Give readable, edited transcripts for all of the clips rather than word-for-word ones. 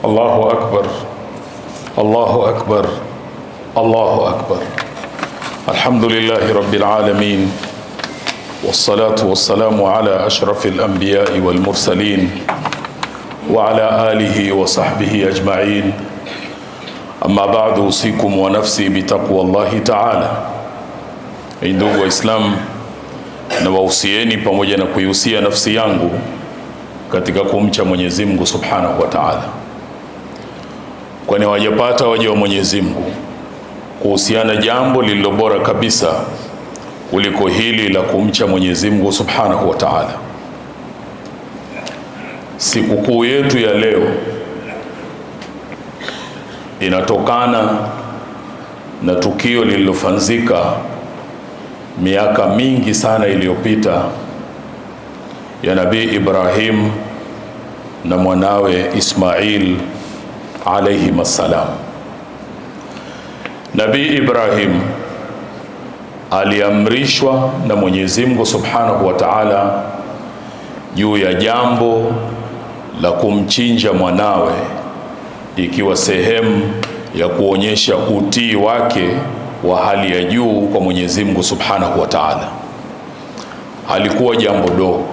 الله أكبر الله أكبر الله أكبر. الحمد لله رب العالمين، والصلاة والسلام على أشرف الأنبياء والمرسلين وعلى آله وصحبه أجمعين. أما بعد، أوصيكم ونفسي بتقوى الله تعالى. Ndugu Waislamu, na wausieni pamoja na kuihusia nafsi yangu katika kumcha Mwenyezi Mungu Subhanahu wa Ta'ala, kwani wajapata waja wa Mwenyezi Mungu kuhusiana jambo lililo bora kabisa kuliko hili la kumcha Mwenyezi Mungu Subhanahu wa Ta'ala. Sikukuu yetu ya leo inatokana na tukio lililofanzika miaka mingi sana iliyopita ya Nabii Ibrahim na mwanawe Ismail alayhi masalam. Nabii Ibrahim aliamrishwa na Mwenyezi Mungu Subhanahu wa Ta'ala juu ya jambo la kumchinja mwanawe, ikiwa sehemu ya kuonyesha utii wake wa hali ya juu kwa Mwenyezi Mungu Subhanahu wa Ta'ala. Halikuwa jambo dogo,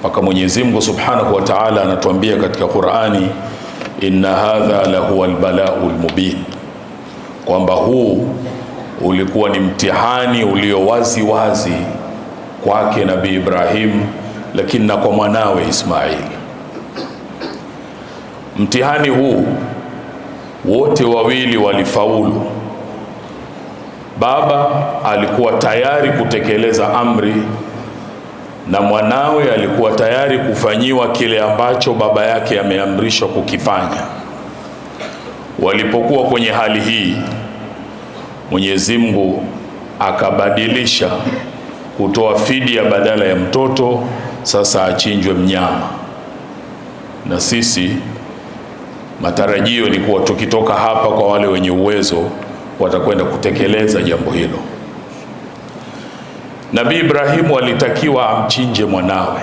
mpaka Mwenyezi Mungu Subhanahu wa Ta'ala anatuambia katika Qur'ani, inna hadha lahuwa albala'ul mubin, kwamba huu ulikuwa ni mtihani ulio wazi wazi kwake Nabii Ibrahim, lakini na kwa mwanawe Ismail. Mtihani huu wote wawili walifaulu. Baba alikuwa tayari kutekeleza amri na mwanawe alikuwa tayari kufanyiwa kile ambacho baba yake ameamrishwa kukifanya. Walipokuwa kwenye hali hii, Mwenyezi Mungu akabadilisha kutoa fidia badala ya mtoto, sasa achinjwe mnyama. Na sisi matarajio ni kuwa tukitoka hapa, kwa wale wenye uwezo watakwenda kutekeleza jambo hilo. Nabii Ibrahimu alitakiwa amchinje mwanawe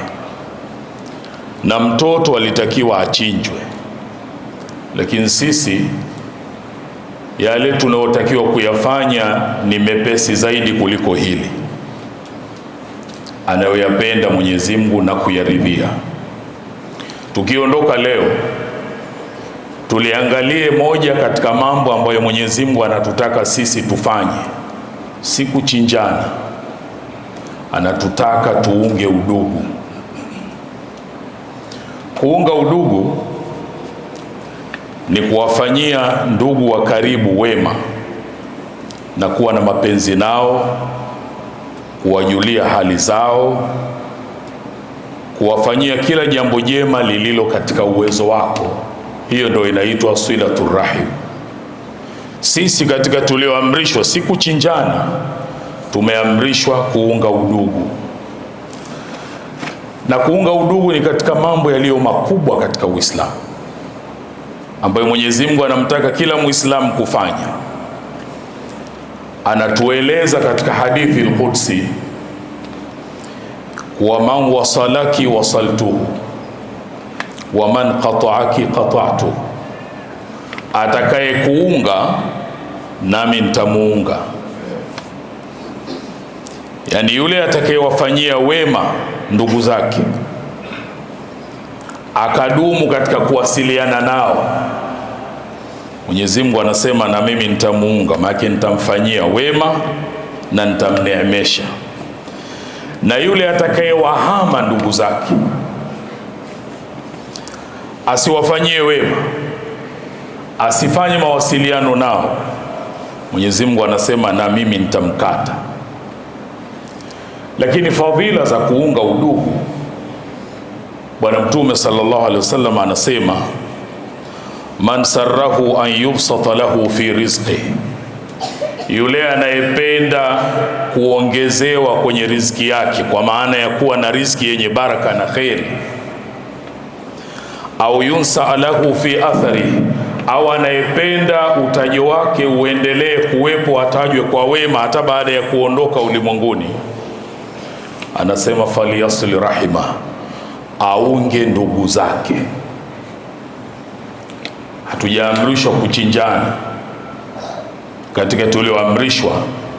na mtoto alitakiwa achinjwe, lakini sisi yale tunayotakiwa kuyafanya ni mepesi zaidi kuliko hili anayoyapenda Mwenyezi Mungu na kuyaridhia. Tukiondoka leo, tuliangalie moja katika mambo ambayo Mwenyezi Mungu anatutaka sisi tufanye, si kuchinjana. Anatutaka tuunge udugu. Kuunga udugu ni kuwafanyia ndugu wa karibu wema na kuwa na mapenzi nao, kuwajulia hali zao, kuwafanyia kila jambo jema lililo katika uwezo wako. Hiyo ndio inaitwa silatur rahim. Sisi katika tulioamrishwa si kuchinjana, tumeamrishwa kuunga udugu. Na kuunga udugu ni katika mambo yaliyo makubwa katika Uislamu, ambayo Mwenyezi Mungu anamtaka kila Muislamu kufanya. Anatueleza katika hadithi al-Qudsi, wa man wasalaki wasaltuhu wa man qata'aki qata'tu, atakaye kuunga nami nitamuunga. Yani yule atakayewafanyia wema ndugu zake, akadumu katika kuwasiliana nao, Mwenyezi Mungu anasema na mimi nitamuunga, maana nitamfanyia wema na nitamneemesha. Na yule atakayewahama ndugu zake, asiwafanyie wema, asifanye mawasiliano nao, Mwenyezi Mungu anasema na mimi nitamkata. Lakini fadhila za kuunga udugu, Bwana Mtume sallallahu alaihi wasallam anasema, man sarrahu an yubsata lahu fi rizqihi, yule anayependa kuongezewa kwenye riziki yake, kwa maana ya kuwa na riziki yenye baraka na kheri, au yunsa lahu fi athari, au anayependa utaji wake uendelee kuwepo, atajwe kwa wema hata baada ya kuondoka ulimwenguni, anasema faliyasli rahima, aunge ndugu zake. hatujaamrishwa kuchinjana. Katika tulioamrishwa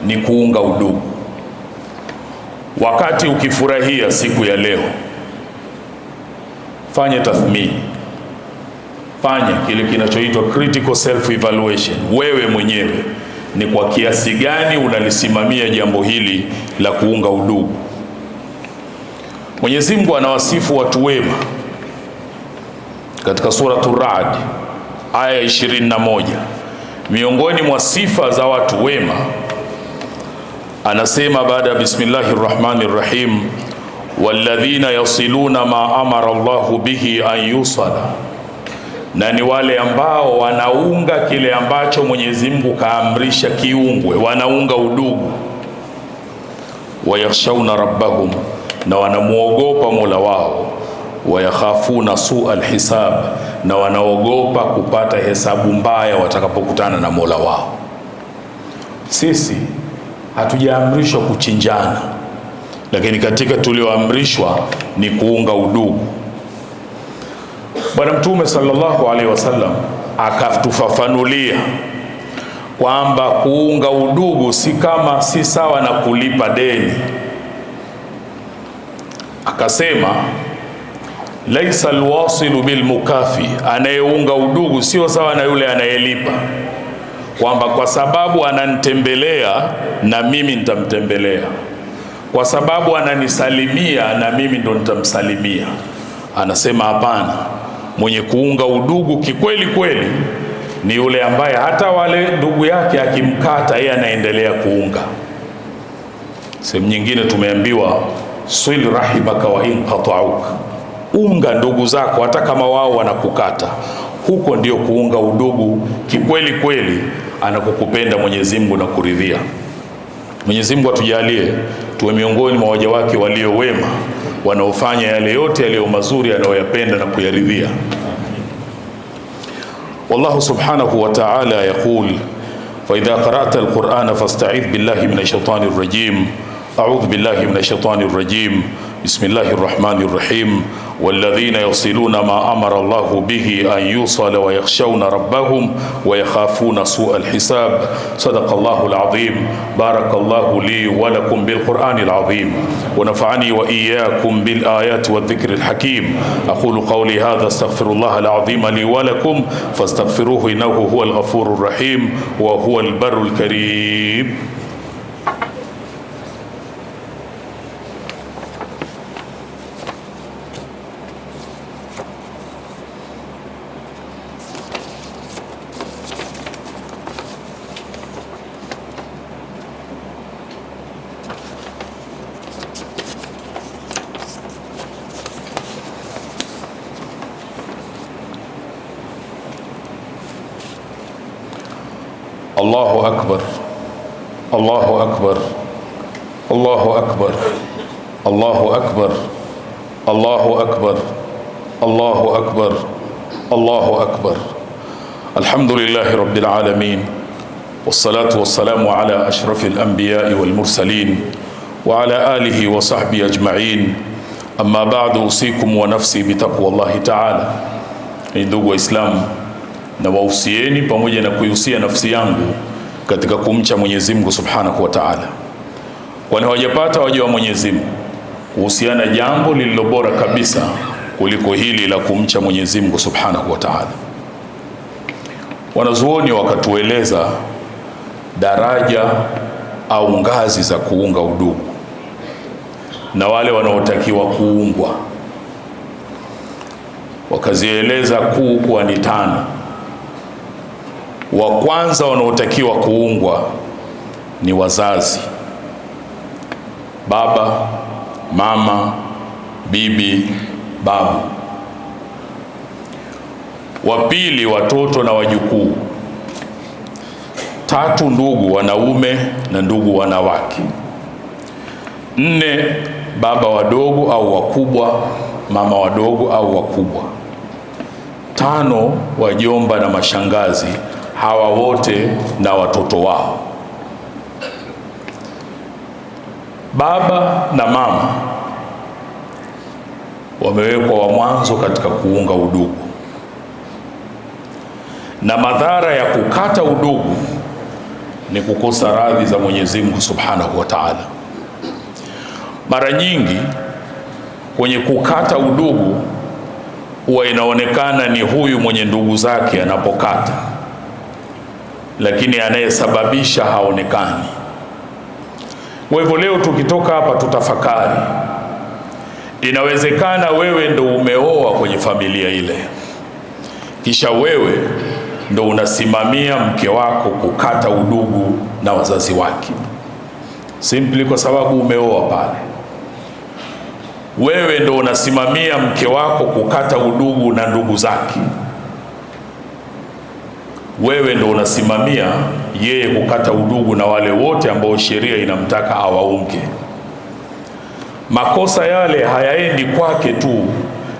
ni kuunga udugu. Wakati ukifurahia siku ya leo, fanya tathmini, fanya kile kinachoitwa critical self evaluation. Wewe mwenyewe ni kwa kiasi gani unalisimamia jambo hili la kuunga udugu? Mwenyezi Mungu anawasifu watu wema katika suratul Ra'd aya 21. Miongoni mwa sifa za watu wema anasema baada ya bismillahir rahmanir rahim, walladhina yasiluna ma amara Allahu bihi an yusala, na ni wale ambao wanaunga kile ambacho Mwenyezi Mungu kaamrisha kiungwe, wanaunga udugu. Wayakhshawna rabbahum, na wanamuogopa Mola wao. Wayakhafuna su'al hisab, na wanaogopa kupata hesabu mbaya watakapokutana na Mola wao. Sisi hatujaamrishwa kuchinjana, lakini katika tulioamrishwa ni kuunga udugu. Bwana Mtume sallallahu alaihi wasallam akatufafanulia kwamba kuunga udugu si sawa na kulipa deni. Akasema laisa alwasilu bilmukafi, anayeunga udugu sio sawa na yule anayelipa, kwamba kwa sababu ananitembelea na mimi nitamtembelea, kwa sababu ananisalimia na mimi ndo nitamsalimia. Anasema hapana, mwenye kuunga udugu kikweli kweli ni yule ambaye hata wale ndugu yake akimkata yeye anaendelea kuunga. Sehemu nyingine tumeambiwa sil rahimaka wa in qata'uka, unga ndugu zako hata kama wao wanakukata. Huko ndio kuunga udugu kikweli kweli, anakukupenda Mwenyezi Mungu na kuridhia. Mwenyezi Mungu atujalie tuwe miongoni mwa waja wake walio wema, wanaofanya yale yote yaliyo mazuri anayoyapenda na kuyaridhia. Wallahu subhanahu wa ta'ala yaqul fa idha qara'ta al-Qur'ana fasta'idh billahi minash shaitanir rajim. A'udhu billahi minash shaitanir rajim. Bismillahir rahmanir rahim. والذين يصلون ما أمر الله به أن يوصل ويخشون ربهم ويخافون سوء الحساب. صدق الله العظيم. بارك الله لي ولكم بالقرآن العظيم، ونفعني وإياكم بالآيات والذكر الحكيم. أقول قولي هذا، استغفر الله العظيم لي ولكم فاستغفروه إنه هو الغفور الرحيم وهو البر الكريم. الله أكبر الله أكبر الله أكبر الله أكبر الله أكبر الله أكبر الله أكبر. الحمد لله رب العالمين، والصلاة والسلام على أشرف الأنبياء والمرسلين وعلى آله وصحبه أجمعين. أما بعد، أوصيكم ونفسي بتقوى الله تعالى. Ndugu Waislamu, na wausieni pamoja na kuihusia nafsi yangu katika kumcha Mwenyezi Mungu Subhanahu wa Ta'ala, kwani hawajapata waja wa Mwenyezi Mungu kuhusiana jambo lililo bora kabisa kuliko hili la kumcha Mwenyezi Mungu Subhanahu wa Ta'ala. Wanazuoni wakatueleza daraja au ngazi za kuunga udugu na wale wanaotakiwa kuungwa, wakazieleza kuu kuwa ni 5. Wa kwanza wanaotakiwa kuungwa ni wazazi: baba, mama, bibi, babu. Wa pili watoto na wajukuu. 3 ndugu wanaume na ndugu wanawake. 4 baba wadogo au wakubwa, mama wadogo au wakubwa. 5 wajomba na mashangazi, hawa wote na watoto wao. Baba na mama wamewekwa wa mwanzo katika kuunga udugu, Na madhara ya kukata udugu ni kukosa radhi za Mwenyezi Mungu Subhanahu wa Ta'ala. Mara nyingi kwenye kukata udugu huwa inaonekana ni huyu mwenye ndugu zake anapokata, lakini anayesababisha haonekani. Kwa hivyo leo tukitoka hapa tutafakari, inawezekana wewe ndo umeoa kwenye familia ile, kisha wewe ndo unasimamia mke wako kukata udugu na wazazi wake, simply kwa sababu umeoa pale. Wewe ndo unasimamia mke wako kukata udugu na ndugu zake. Wewe ndo unasimamia yeye kukata udugu na wale wote ambao sheria inamtaka awaunge. Makosa yale hayaendi kwake tu,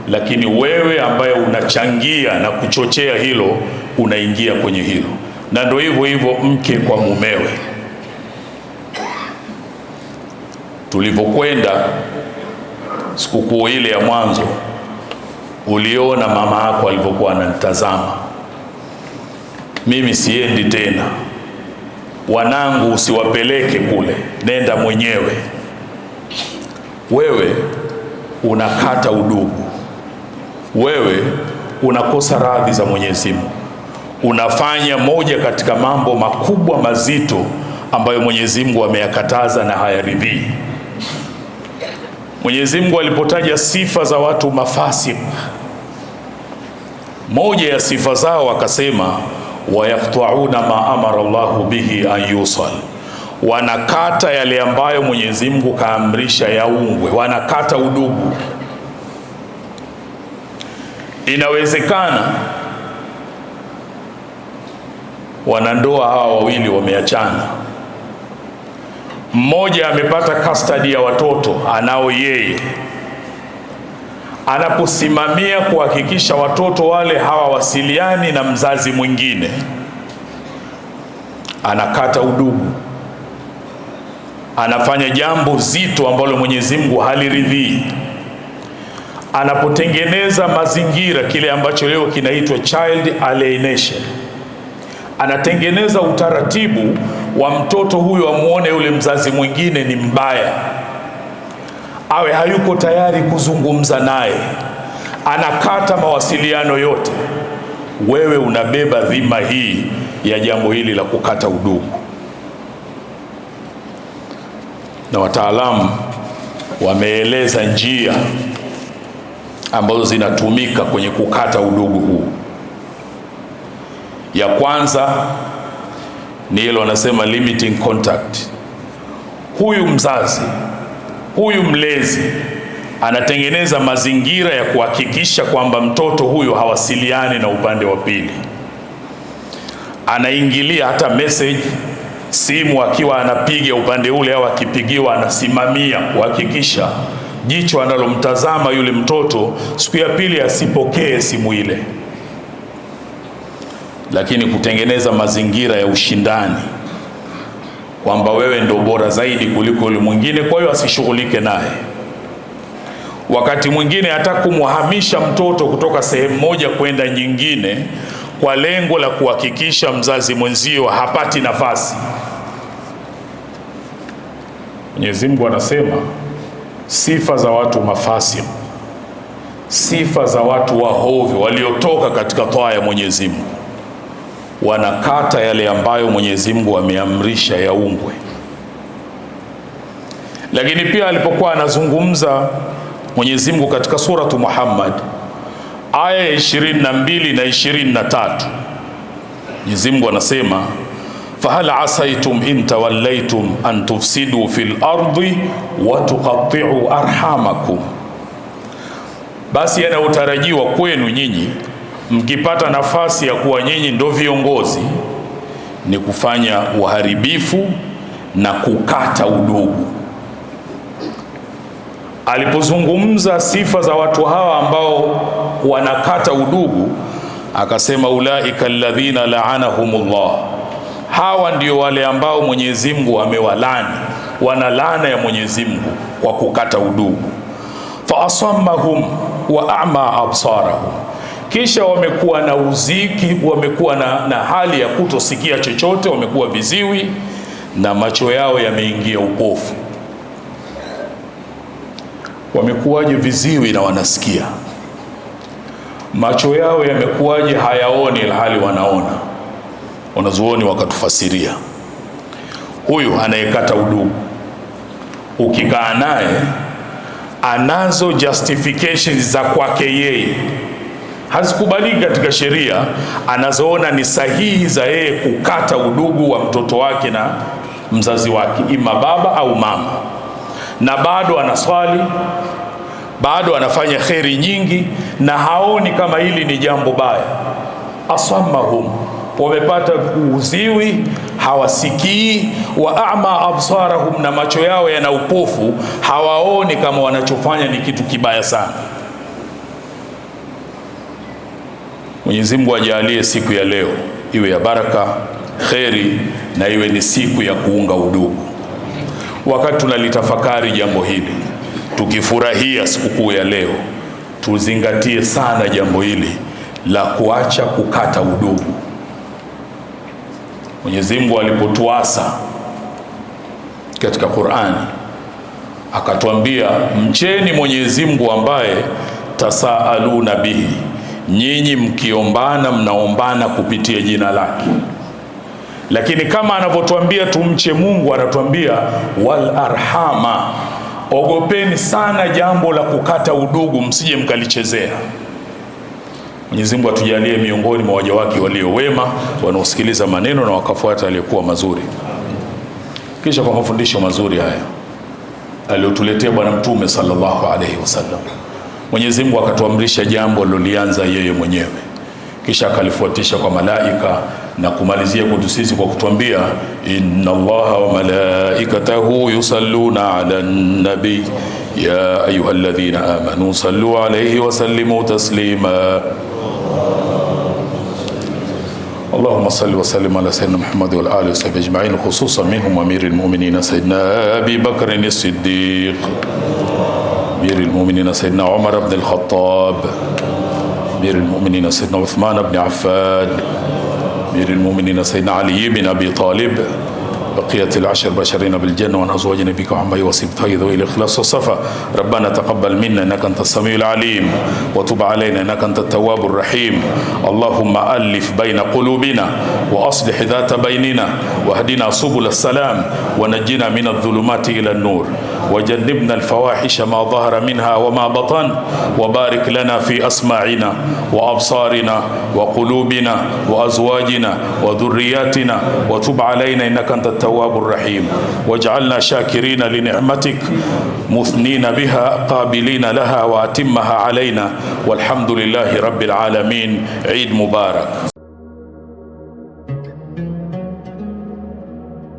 lakini wewe ambaye unachangia na kuchochea hilo unaingia kwenye hilo. Na ndio hivyo hivyo mke kwa mumewe. Tulivyokwenda sikukuu ile ya mwanzo, uliona mama yako alivyokuwa ananitazama. Mimi siendi tena, wanangu usiwapeleke kule, nenda mwenyewe. Wewe unakata udugu, wewe unakosa radhi za Mwenyezi Mungu, unafanya moja katika mambo makubwa mazito ambayo Mwenyezi Mungu ameyakataza na hayaridhii. Mwenyezi Mungu alipotaja sifa za watu mafasik, moja ya sifa zao akasema wayaqta'una ma amara Allahu bihi an yusal, wanakata yale ambayo Mwenyezi Mungu kaamrisha yaungwe, wanakata udugu. Inawezekana wanandoa hawa wawili wameachana, mmoja amepata custody ya watoto anao yeye, anaposimamia kuhakikisha watoto wale hawawasiliani na mzazi mwingine, anakata udugu, anafanya jambo zito ambalo Mwenyezi Mungu haliridhii. Anapotengeneza mazingira, kile ambacho leo kinaitwa child alienation, anatengeneza utaratibu wa mtoto huyu amuone yule mzazi mwingine ni mbaya, awe hayuko tayari kuzungumza naye, anakata mawasiliano yote. Wewe unabeba dhima hii ya jambo hili la kukata udugu. Na wataalamu wameeleza njia ambazo zinatumika kwenye kukata udugu huu. Ya kwanza ni hilo wanasema limiting contact. Huyu mzazi, huyu mlezi anatengeneza mazingira ya kuhakikisha kwamba mtoto huyu hawasiliani na upande wa pili. Anaingilia hata message, simu akiwa anapiga upande ule au akipigiwa, anasimamia kuhakikisha jicho analomtazama yule mtoto siku ya pili asipokee simu ile. Lakini kutengeneza mazingira ya ushindani, kwamba wewe ndo bora zaidi kuliko yule mwingine, kwa hiyo asishughulike naye. Wakati mwingine hata kumhamisha mtoto kutoka sehemu moja kwenda nyingine kwa lengo la kuhakikisha mzazi mwenzio hapati nafasi. Mwenyezi Mungu anasema sifa za watu mafasi, sifa za watu wahovyo waliotoka katika toa ya Mwenyezi Mungu, wanakata yale ambayo Mwenyezi Mungu ameamrisha yaungwe. Lakini pia alipokuwa anazungumza Mwenyezi Mungu katika suratu Muhammad aya ya 22 na 23, Mwenyezi Mungu anasema fahal asaitum in tawallaitum an tufsidu fil ardi wa tuqatti'u arhamakum, basi yanayotarajiwa kwenu nyinyi mkipata nafasi ya kuwa nyinyi ndo viongozi ni kufanya uharibifu na kukata udugu. Alipozungumza sifa za watu hawa ambao wanakata udugu, akasema ulaika alladhina la'anahumullah, hawa ndio wale ambao Mwenyezi Mungu amewalani, wana laana ya Mwenyezi Mungu kwa kukata udugu. Fa asammahum wa a'ma absarahum, kisha wamekuwa na uziki, wamekuwa na hali ya kutosikia chochote, wamekuwa viziwi na macho yao yameingia upofu. Wamekuwaje viziwi na wanasikia? Macho yao yamekuwaje hayaoni ilhali wanaona? Wanazuoni wakatufasiria, huyu anayekata udugu, ukikaa naye anazo justifications za kwake yeye, hazikubaliki katika sheria, anazoona ni sahihi za yeye kukata udugu wa mtoto wake na mzazi wake, ima baba au mama, na bado anaswali, bado anafanya kheri nyingi, na haoni kama hili ni jambo baya. Asammahum, wamepata uziwi, hawasikii. Wa a'ma absarahum, na macho yao yana upofu, hawaoni kama wanachofanya ni kitu kibaya sana. Mwenyezi Mungu ajalie siku ya leo iwe ya baraka, kheri, na iwe ni siku ya kuunga udugu. Wakati tunalitafakari jambo hili, tukifurahia sikukuu ya leo, tuzingatie sana jambo hili la kuacha kukata udugu. Mwenyezi Mungu alipotuasa katika Qur'ani, akatuambia mcheni Mwenyezi Mungu ambaye tasaaluna bihi, nyinyi mkiombana mnaombana kupitia jina lake. Lakini kama anavyotuambia tumche Mungu, anatuambia wal arhama, ogopeni sana jambo la kukata udugu, msije mkalichezea. Mwenyezi Mungu atujalie miongoni mwa waja wake walio wema, wanaosikiliza maneno na wakafuata aliyokuwa mazuri. Kisha kwa mafundisho mazuri haya aliyotuletea Bwana Mtume sallallahu alaihi wasallam, Mwenyezi Mungu akatuamrisha jambo alilolianza yeye mwenyewe, kisha akalifuatisha kwa malaika na kumalizia kwetu sisi kwa kutuambia inna Allaha wa malaikatahu yusalluna ala nabi ya ayyuhalladhina amanu sallu alayhi wa sallimu taslima. اللهم صل وسلم على سيدنا محمد والآل وصحبه أجمعين، خصوصا منهم أمير المؤمنين سيدنا أبي بكر الصديق، أمير المؤمنين سيدنا عمر بن الخطاب، أمير المؤمنين سيدنا عثمان بن عفان، أمير المؤمنين سيدنا علي بن أبي طالب، بقية العشر بشرين بالجنة، وأن أزواج نبيك وعمي وسبطي ذوي الإخلاص والصفا. ربنا تقبل منا إنك أنت السميع العليم، وتب علينا إنك أنت التواب الرحيم. اللهم ألف بين قلوبنا وأصلح ذات بيننا، واهدنا سبل السلام، ونجنا من الظلمات إلى النور، وجنبنا الفواحش ما ظهر منها وما بطن، وبارك لنا في أسماعنا وأبصارنا وقلوبنا وأزواجنا وذرياتنا، وتب علينا إنك أنت التواب الرحيم، واجعلنا شاكرين لنعمتك مثنين بها قابلين لها، وأتمها علينا، والحمد لله رب العالمين. عيد مبارك.